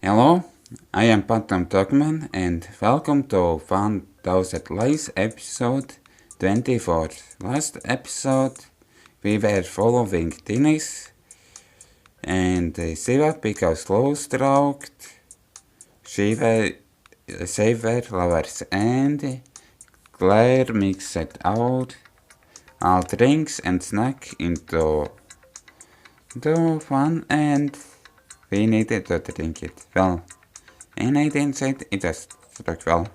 Hello, I am PhantomDogman and welcome to Thousnad episode 24. Last episode we were following Dennis and Siva because low-stroked. They were lovers and Claire mixed out all drinks and snacks into one and we needed to drink it. Well, and I didn't say it was struck well.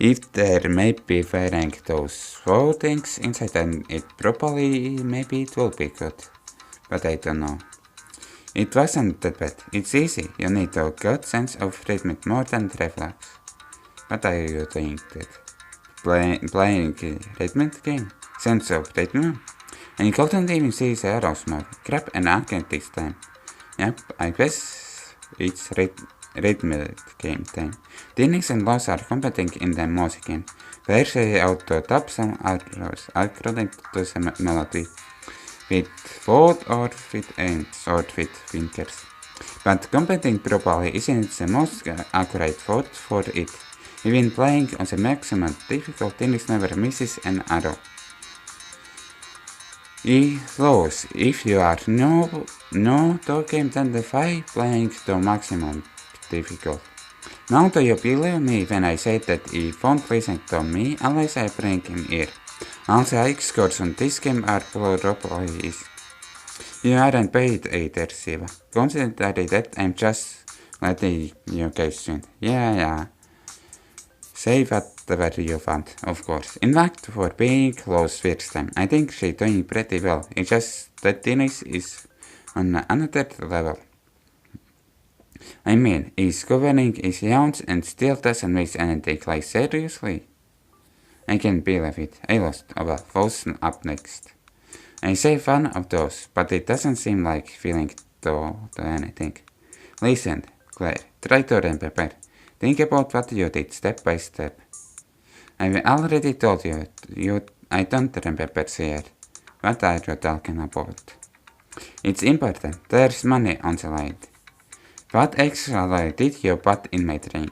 If there may be wearing those four things inside then it properly, maybe it will be good. But I don't know. It wasn't that bad. It's easy. You need a good sense of rhythm more than reflex. What are you doing that? Playing rhythm game? Sense of rhythm? And you couldn't even see the arrows more. Crap and arcade this time. Yep, I guess it's rhythm game time. Dennis and Lois are competing in the music game, where they out to top some arrows according to the melody, with both or with ends or with fingers. But competing properly isn't the most accurate word for it. Even playing on the maximum difficult, Dennis never misses an arrow. Those, if you are no to game then the 5 playing to maximum difficult. Now do you believe me when I say that you won't listen to me unless I bring him here? All the high scores on this game are properly easy. You aren't paid either, Siva. Consider that I'm just letting you guys win. Yeah. Say whatever you want, of course. In fact, for being close first time, I think she's doing pretty well. It's just that Dennis is on another level. I mean, he's covering his yawns and still doesn't miss anything, like seriously? I can't believe it. I lost. Oh well, who's up next? I say one of those, but it doesn't seem like feeling to anything. Listen, Claire, try to remember. Think about what you did step by step. I've already told you I don't remember yet. What are you talking about? It's important. There's money on the line. What extra did you put in my drink?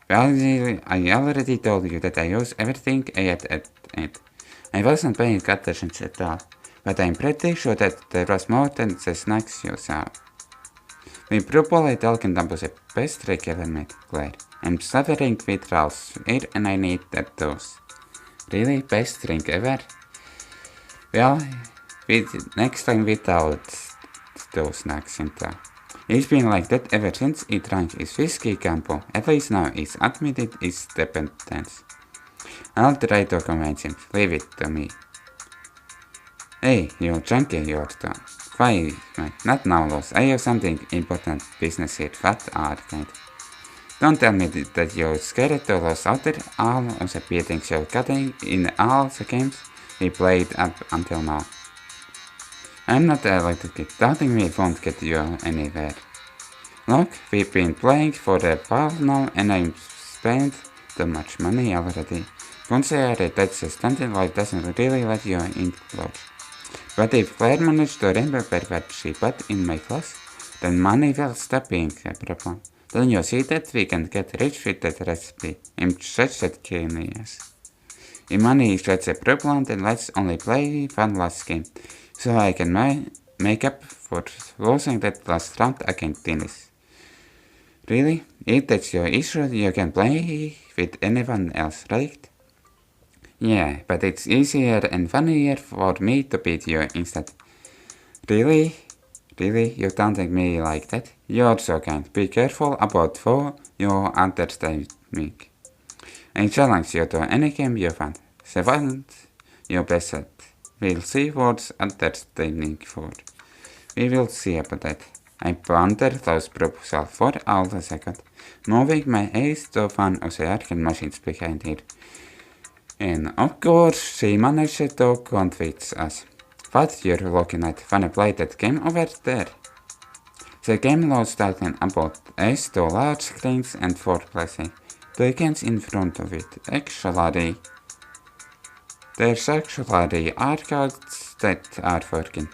Well, I already told you that I use everything I had at it. I wasn't paying attention at all, but I'm pretty sure that there was more than the snacks you saw. We probably talking about the best trick ever made, Claire. I'm suffering withdrawals here and I need that dose. Really? Best drink ever? Well, next time without those snacks in town. It's been like that ever since he drank his whiskey combo. At least now he's admitted his dependence. I'll try to convince him. Leave it to me. Hey, you junkie, you're done. Why, not now, Los. I have something important business here. What are kind? Don't tell me that you're scared to lose out there all of the beatings you're getting in all the games we played up until now. I'm not a little kid. Doubting me won't get you anywhere. Look, we've been playing for a while now and I've spent too much money already. Consider that the standard life doesn't really let you in close. But if Claire managed to remember what she put in my glass, then money will stop being a problem. Don't you see that we can get rich with that recipe? I'm such a genius. If money is such a problem, then let's only play one last game, so I can make up for losing that last round against Dennis. Really? If that's your issue, you can play with anyone else, right? Yeah, but it's easier and funnier for me to beat you instead. Really? Really? You don't think me like that? You're so kind. Be careful about how you understand me. I challenge you to any game you want. The one you best at. We'll see what's understanding for. We will see about that. I ponder those proposals for all a second, moving my eyes to one of the arcade machines behind here. And of course, she managed to convince us. What you're looking at, wanna play that game over there? The game was talking about us to large screens and for placing tokens in front of it. Actually, there's actually arcades that are working.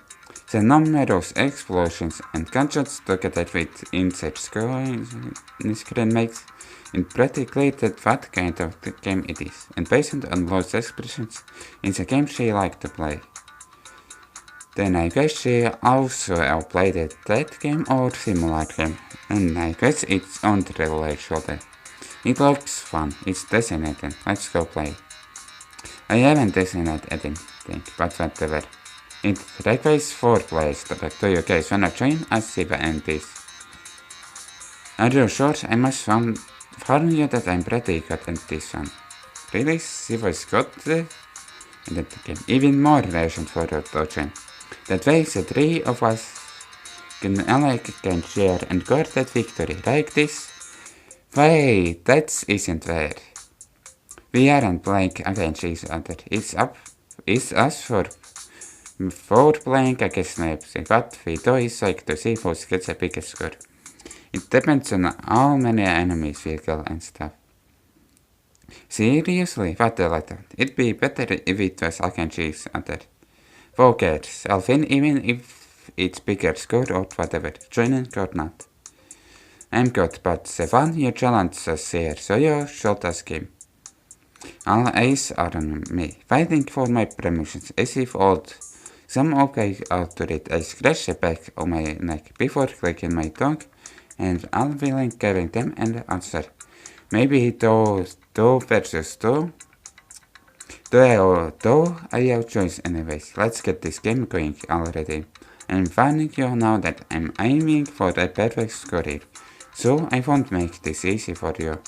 The numerous explosions and gunshots together with insert screen makes it pretty clear that what kind of the game it is, and based on Lo's expressions in the game she liked to play. Then I guess she also played that game or similar game, and I guess it's unrelated. It looks fun, it's designated, let's go play. I haven't designated anything, but whatever. It requires 4 players, but do you guys wanna join us see the end this? Are you sure? I must warn you that I'm pretty good at this one. Really? She was good in the game. Even more versions for you to join. That way the 3 of us can share and guard that victory, like this. Wait, that isn't fair. We aren't playing against each other. It's us for playing against snipes. What we do is like to see who gets the biggest score. It depends on how many enemies we kill and stuff. Seriously, what the letter? It'd be better if it was against each other. Who cares? I'll win even if it's bigger score or whatever. Joining or not. I'm good, but the one you challenge us here, so you should ask him. All eyes are on me, fighting for my promotions, as if old. Some okay out to it, I scratch the back of my neck before clicking my tongue, and unwilling giving them an answer. Maybe 2 versus 2? Though I have choice anyways. Let's get this game going already. I'm warning you now that I'm aiming for a perfect score here, so I won't make this easy for you.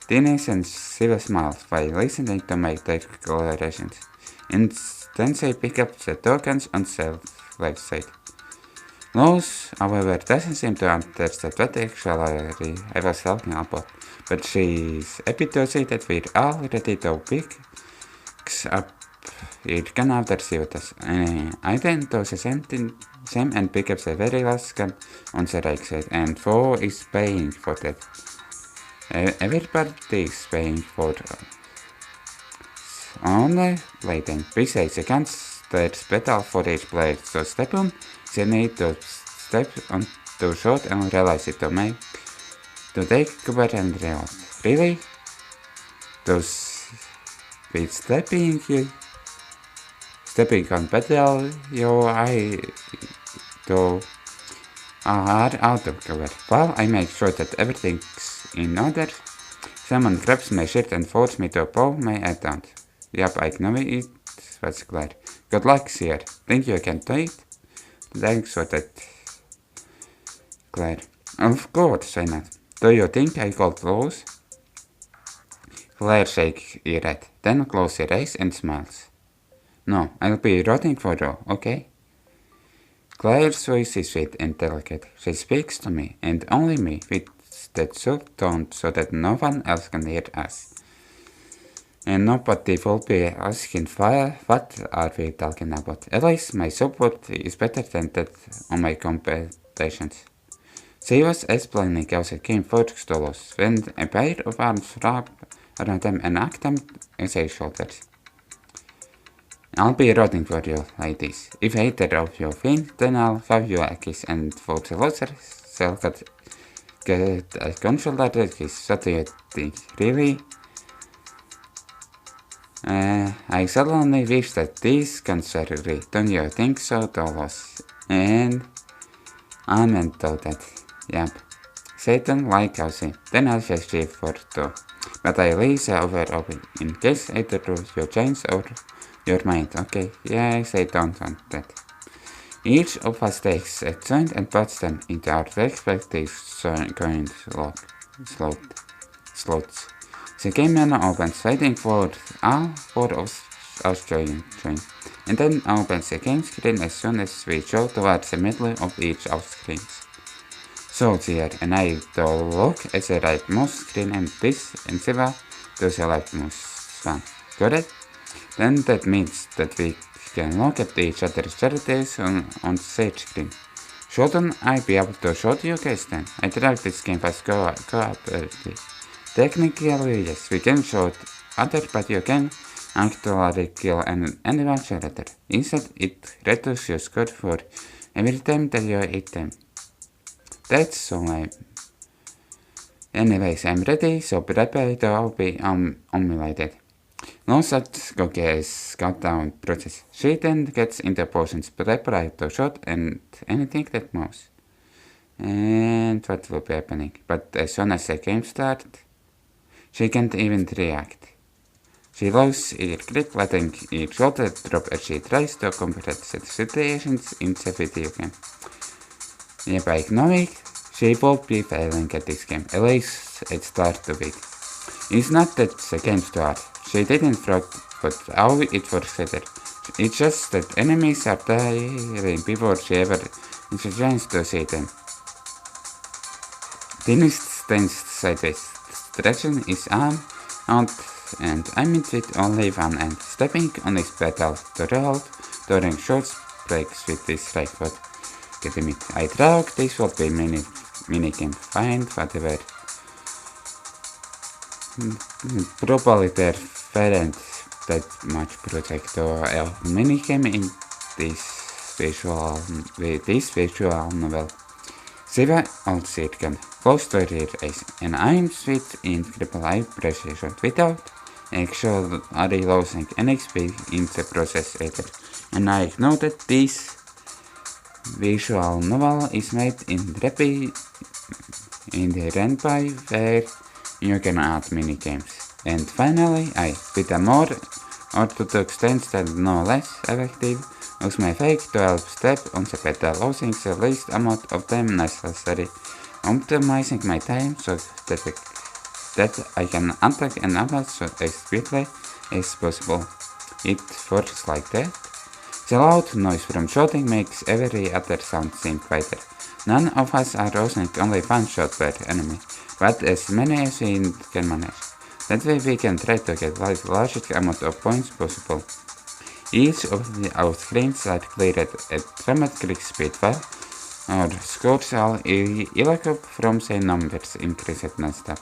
Dennis and Siva smiled while listening to my declarations, and then they pick up the tokens on the left side. Rose, however, doesn't seem to understand what actually I was talking about, but she's happy to see that we're all ready to pick up your gun after she with us. I then do the same and pick up the very last gun on the right side, and who is paying for that? Everybody is paying for only playing. Besides, the guns there's better for each player, so step on, they need to step on to shoot and realize it to take cover and reload. Really? Those with stepping on battle, I do are out of cover. While I make sure that everything's in order, someone grabs my shirt and forces me to pull my head down. Yup, I know it was clear. Good luck, sir. Think you can do it? Thanks for that, Claire. Of course, why not? Do you think I could lose? Claire shakes her head, then closes her eyes and smiles. No, I'll be rooting for you, okay? Claire's voice is sweet and delicate. She speaks to me, and only me, with that soft tone so that no one else can hear us. And nobody will be asking what are we talking about. At least my support is better than that on my competitions. She was explaining how the game works to lose when a pair of arms wrap around them and knock them as their shoulders. I'll be rooting for you, ladies. If either of you win, then I'll have you a kiss, and for the loser, shall get a consolidated kiss. What do you think? Really? I suddenly wish that these guns were real. Don't you think so, Dolos? And amen to that. Yep. Satan like Aussie. Then I'll just shift for 2. But I leave the over open in case either of you change or your mind. Okay, yes, I don't want that. Each of us takes a joint and puts them into our respective coin slots. The game menu opens, waiting for all 4 of us join, and then opens the game screen as soon as we show towards the middle of each of screens. So here, and I do look at the rightmost screen and this and Siva to the leftmost one. Correct? Then that means that we can look at each other's charities on the stage screen. Shouldn't I be able to show you guys then? I tried this game fast co-op early. Technically, yes, we can show other, but you can actually kill anyone shelter. Instead, it reduces your score for every time that you eat them. That's so lame. Anyways, I'm ready, so prepare to all be humiliated. Nosat Goge's countdown process. She then gets into positions prepared to shoot and anything that moves. And what will be happening? But as soon as the game starts, she can't even react. She loses her grip, letting her shoulder drop as she tries to complete situations in the video game. Yeah, by ignoring, she will be failing at this game, at least at start of it. It's not that the game starts. She didn't forget how it was set. It's just that enemies are dying before she ever gets a chance to see them. Dennis stands sideways. Distraction is on, and I'm in with only one end, stepping on his pedal to roll during short breaks with this right foot. Getting it. I thought this would be minigame. Find whatever. Probably there weren't that much project or a minigame in this visual novel. Siva old circle, close to her eyes, and I'm with incredible eye precision without actually losing NXP in the process either. And I know that this visual novel is made in the Renpai where you can add minigames. And finally, with a more orthodox stance that no less effective, use my fake 12-step on the pedal, losing the least amount of time necessary, optimizing my time so that I can attack and avoid as quickly as possible. It works like that. The loud noise from shooting makes every other sound seem quieter. None of us are using only one shot per enemy, but as many as we can manage. That way we can try to get the largest amount of points possible. Each of our screens are cleared at dramatic speed while our scores are elected from the numbers increased non-stop.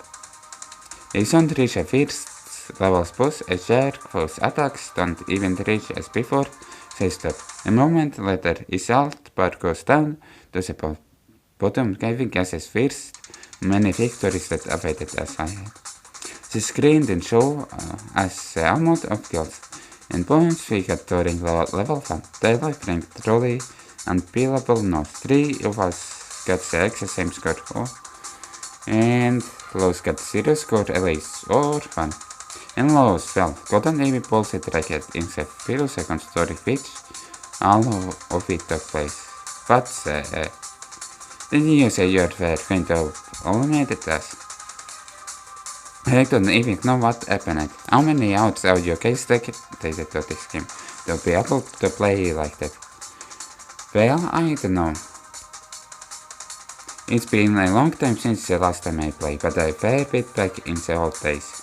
They don't reach a first level boss as their close attacks don't even reach as before they stop. A moment later, his health bar goes down to the bottom, giving us his first many victories that awaited us ahead. The screen then shows us the amount of kills and points we got during level 1. They bring truly unbeatable notes. 3 of us got the exact same score, and Lowe's got 0 score at least, or 1. And Lowe's, well, couldn't even pull the record in the few seconds during which all of it took place. But didn't you say you were going to eliminate us? I don't even know what happened. How many hours of your case dedicated to this game to be able to play like that? Well, I don't know. It's been a long time since the last time I played, but I fair bit back in the old days.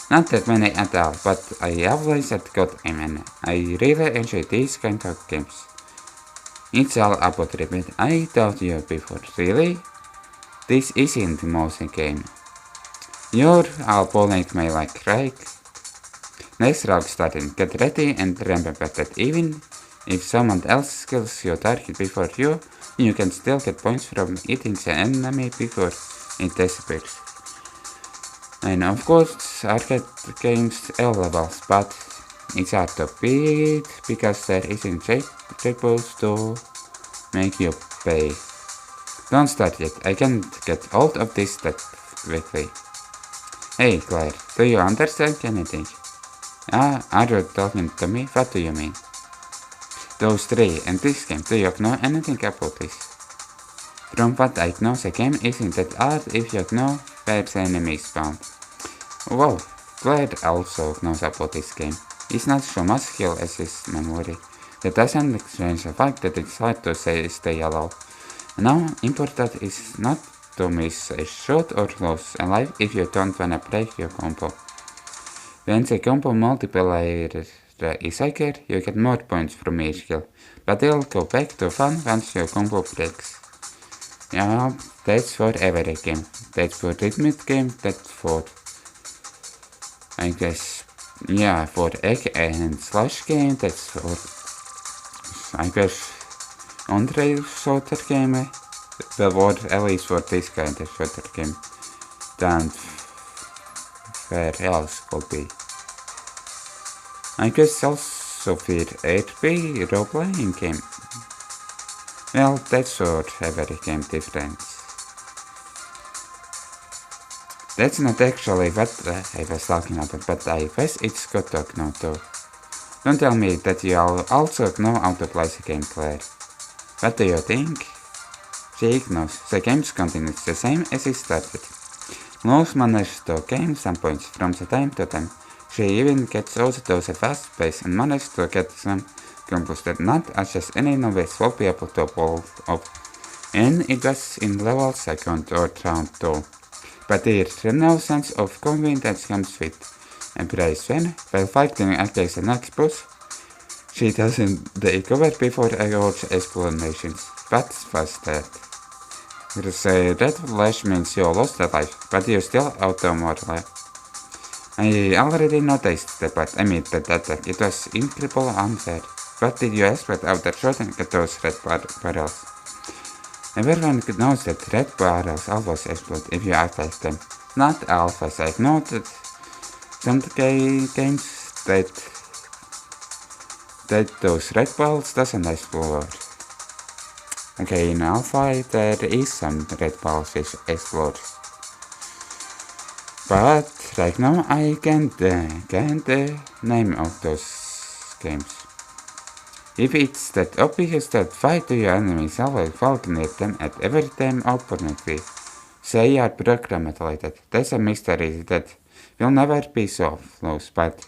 Not that many at all, but I always had good aim and I really enjoy these kind of games. It's all about repeat. I told you before, really? This isn't the motion game. You're all pulling me like crack. Next round starting. Get ready and remember that even if someone else kills your target before you, you can still get points from eating the enemy before it disappears. And of course, arcade games L levels, but it's hard to beat because there isn't checkpoints to make you pay. Don't start yet, I can't get hold of this that quickly. Hey Claire, do you understand anything? Are you talking to me? What do you mean? Those 3 and this game, do you know anything about this? From what I know, the game isn't that hard if you know where the enemy is found. Wow, Claire also knows about this game. It's not so much skill as his memory. That doesn't change the fact that it's hard to stay alive. Now, important is not to miss a shot or lose a life if you don't wanna break your combo. When the combo multiplier is higher, you get more points from each kill, but they'll go back to 1 once your combo breaks. Yeah, that's for every game. That's for rhythmic game, that's for, I guess, Yeah, for egg and slash game, that's for, I guess, on-rail shooter game. Well, or at least for this kind of shooter game. Then where else could be? I guess also for RP role-playing game. Well, that's sort every game different. That's not actually what I was talking about, but I guess it's good to know too. Don't tell me that you also know how to play the game, Claire. What do you think? She ignores. The game continues the same as it started. Loves manages to gain some points from the time to time. She even gets used to the fast pace and manages to get some combos that not as any novice will be able to pull off. And it was in level 2nd or round 2. But there's no sense of convenience comes with embrace when, while fighting against the next boss, she doesn't recover before a large explanation. What was that? The red flash means you lost a life, but you still auto-mortal. I already noticed that, but I mean that attack. It was incredibly unfair. What did you expect after shooting at those red barrels? Everyone knows that red barrels always explode if you attack them. Not always. I've noted some games that those red balls doesn't explode. Okay, in Alpha there is some red balls which explode. But right now I can't name of those games. If it's that obvious, that fight to your enemies always fall near them at every time opportunity. They are programmed like that. That's a mystery that will never be solved, but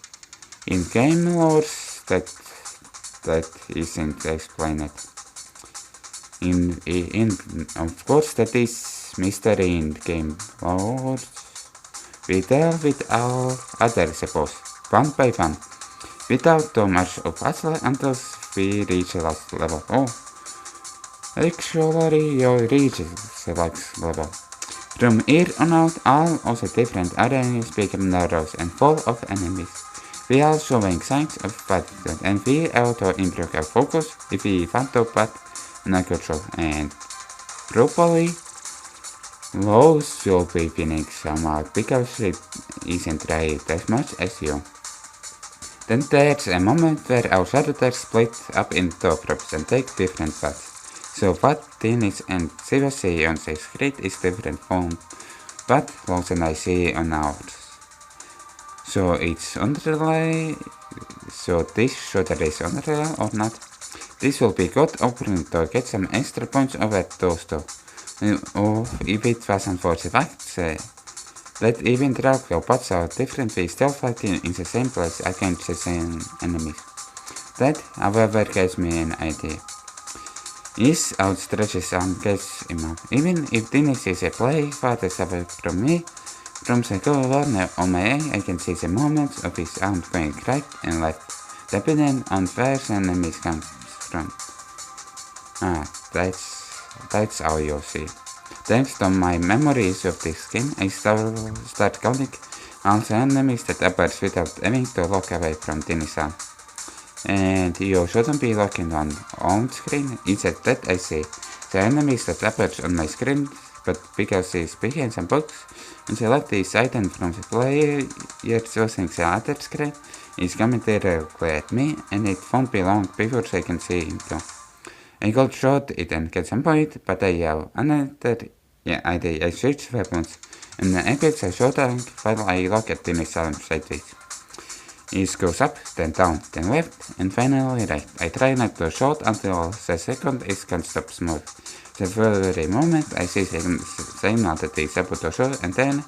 in game lore that isn't explained. Of course that is mystery in game lore. We deal with all other suppose, one by one, without too much of hassle until we reach the last level. Oh, actually you reach the last level. From here on out, all of the different areas become narrow and full of enemies. We are showing signs of fatigue, and we auto improve our focus if we want to put under control, and probably Lowe's will be winning somehow because it isn't right as much as you. Then there's a moment where our characters split up into groups and take different paths. So what Dennis and Siva see on their screen is different from what Lowe's and I see on ours. So it's underlay. So this shooter is unreal or not? This will be good opportunity to get some extra points over those two. Or if it wasn't for the fact that even drag robots are different, we still fighting in the same place against the same enemies. That, however, gives me an idea. Is outstretches and gets him up. Even if Dennis is a play farther away from me, from the corner on my eye, I can see the movements of his arm going right and left, depending on where the enemies comes from. That's how you see. Thanks to my memories of this game, I start counting all the enemies that appear without having to look away from Dennis' arm. And you shouldn't be looking on screen. Instead that I see the enemies that appears on my screen, but because he's behind some books, and select this item from the player using the other screen, is coming directly at me, and it won't be long before they can see him too. I could shoot it and get some point, but I have another idea. I switch weapons, and I get a shotgun while I look at Dennis' arm sideways. It goes up, then down, then left, and finally right. I try not to shoot until the second it can stop smooth. The very moment I see the signal that it's about to shoot, and then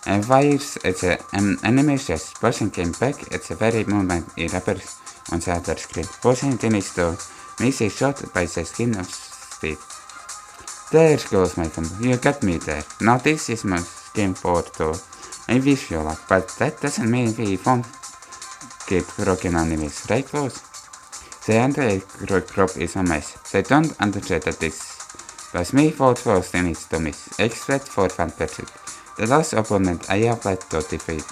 and fires at the enemy chest. Person came back at the very moment it appears on the other screen, forcing Dennis to miss his shot by the skin of speed. There goes my combo. You got me there. Now this is my game 4 too. I wish you luck, but that doesn't mean we won't get broken enemies, right close? The Android group is a mess. They don't understand that this was me fault first and it's to miss, except for 1%. The last opponent I applied to defeat.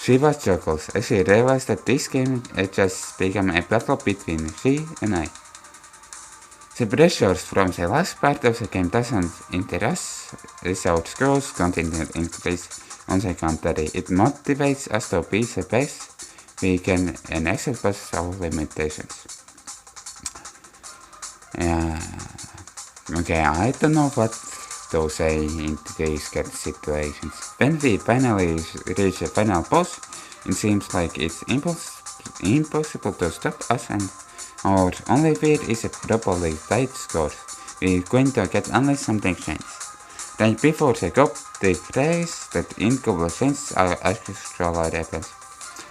Shiva chuckles as she realized that this game had just become a battle between she and I. The pressures from the last part of the game doesn't interest us. Result scores continue to increase. On the contrary, it motivates us to be the best we can and accept our limitations. Okay, I don't know what to say in these kind of situations. When we finally reach the final boss, it seems like it's impossible to stop us, and our only fear is a properly tight score we're going to get unless something changes. Right before the go, they phrase that incredible sense our orchestral rebels.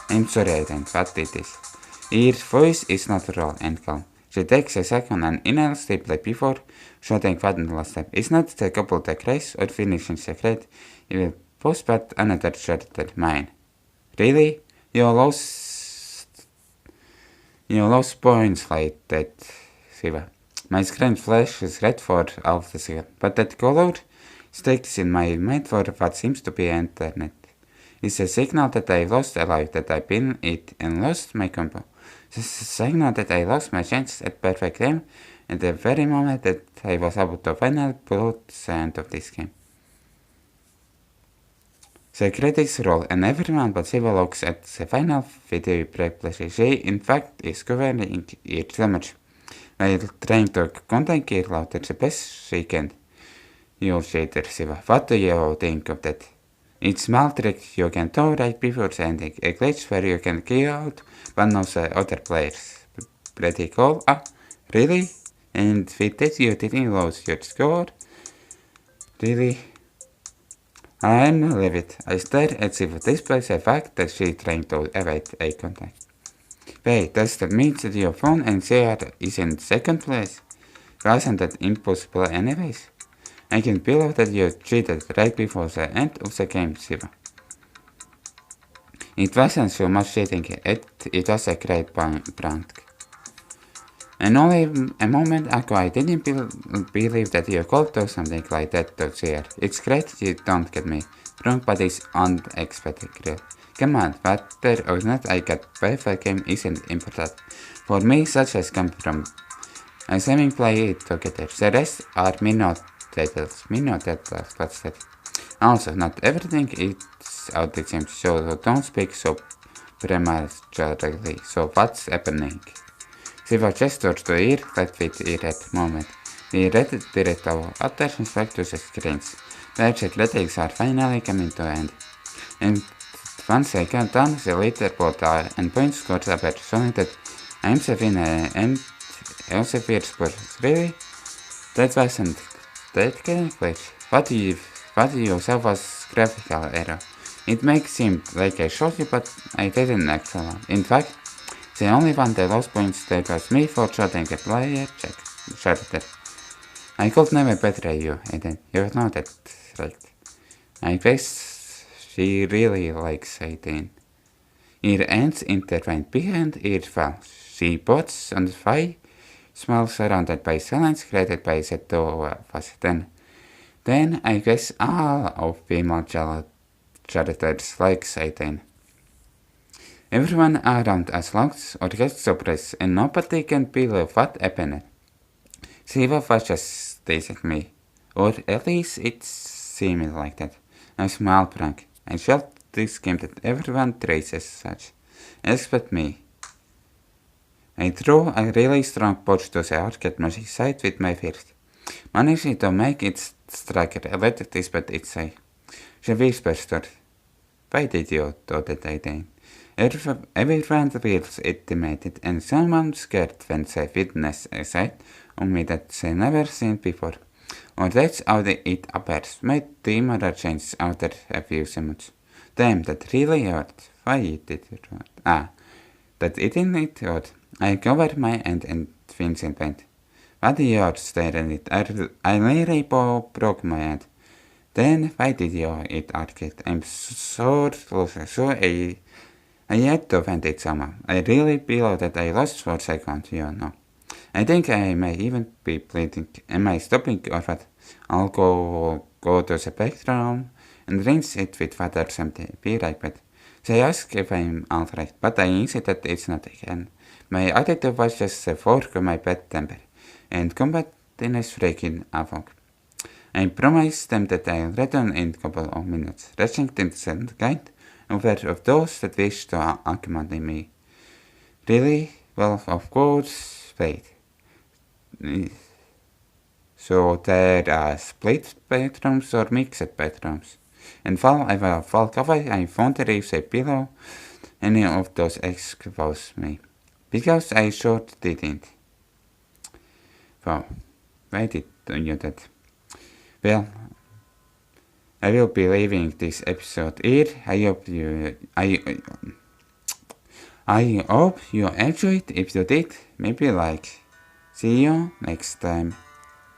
I'm sorry I didn't, but it is. Her voice is natural and calm. She takes a second and inhales deeply before shouting final step. It's not the couple the race or finishing the great. It will post but another shorter mine. Really? You lost points like that, Shiva. My screen flashes red for half the second, but that color sticks in my mind for what seems to be internet. It's a signal that I lost a life, that I pinned it and lost my combo. It's a signal that I lost my chance at perfect game at the very moment that I was able to finally put the end of this game. The critics roll and everyone but Shiva looks at the final video replay. She in fact is covering her damage while trying to contain her louder the best she can. You cheater, Shiva. What do you think of that? It's small trick you can do right before the ending, a glitch where you can kill out one of the other players. Pretty cool, really? And with that you didn't lose your score? Really? I'm livid. I stare at Shiva, displays the fact that she's trying to evade eye contact. Wait, does that mean that your phone and share is in second place? Wasn't that impossible anyways? I can believe that you cheated right before the end of the game, Shiva. It wasn't so much cheating, it was a great prank. And only a moment ago I didn't believe that you could do something like that to Share. It's great you don't get me wrong, but it's unexpected. Come on, whether or not I get perfect game isn't important. For me, success comes from assuming play it together. The rest are minor details, what's that? Also, not everything is out the same, so don't speak so prematurely. So what's happening? Shiva gestured to her left with her at moment. We redirect our attention back to the screens. The critics are finally coming to an end. And once I count down the leaderboard and point scores appear, showing that I'm the winner and Elsevier Sports. Really? That wasn't that glitch. What do you say was graphical error? It makes seem like I showed you, but I didn't actually. In fact, the only one that lost points that was me for shooting a player shorter. I could never betray you, Aiden. You know that, right? I guess she really likes Aiden. Her hands intertwined behind her fall. She puts on the fire, small surrounded by silence created by the two of us. Then I guess all of female characters like Aiden. Everyone around us looks or gets surprised, and nobody can believe what happened. Shiva was just teasing me, or at least it seemed like that. A small prank. I felt this game that everyone treats as such, except me. I threw a really strong punch to the arcade machine side with my fist, managing to make its striker let it despite its say. She whispers to her, "Why did you do that, Aiden?" Everyone feels intimidated and someone scared when they witness a sight on me that they never seen before. Or that's how it appears. Made the mirror change after a few seconds. Damn, that really hurt. Why did it hurt? That eating it hurt. I covered my hand and fins in pain. What you staring at it? I nearly broke my hand. Then why did you eat arcade? I'm so I had to find it somehow. I really feel that I lost for a second, you know. I think I may even be bleeding. Am I stopping or what? I'll go to the bathroom and rinse it with water some be right, but they asked if I'm alright, but I insisted that it's not again. My attitude was just a fork of my bad temper, and combatants freaking out. I promised them that I'll return in a couple of minutes, rushing to the kind of those that wish to accompany me. Really? Well, of course, wait. So there are split bedrooms or mixed bedrooms. And while I will walk away, I wonder if a pillow any of those exposed me. Because I sure didn't. Wow, why did you that? Well, I will be leaving this episode here. I hope you enjoyed. If you did, maybe like. See you next time.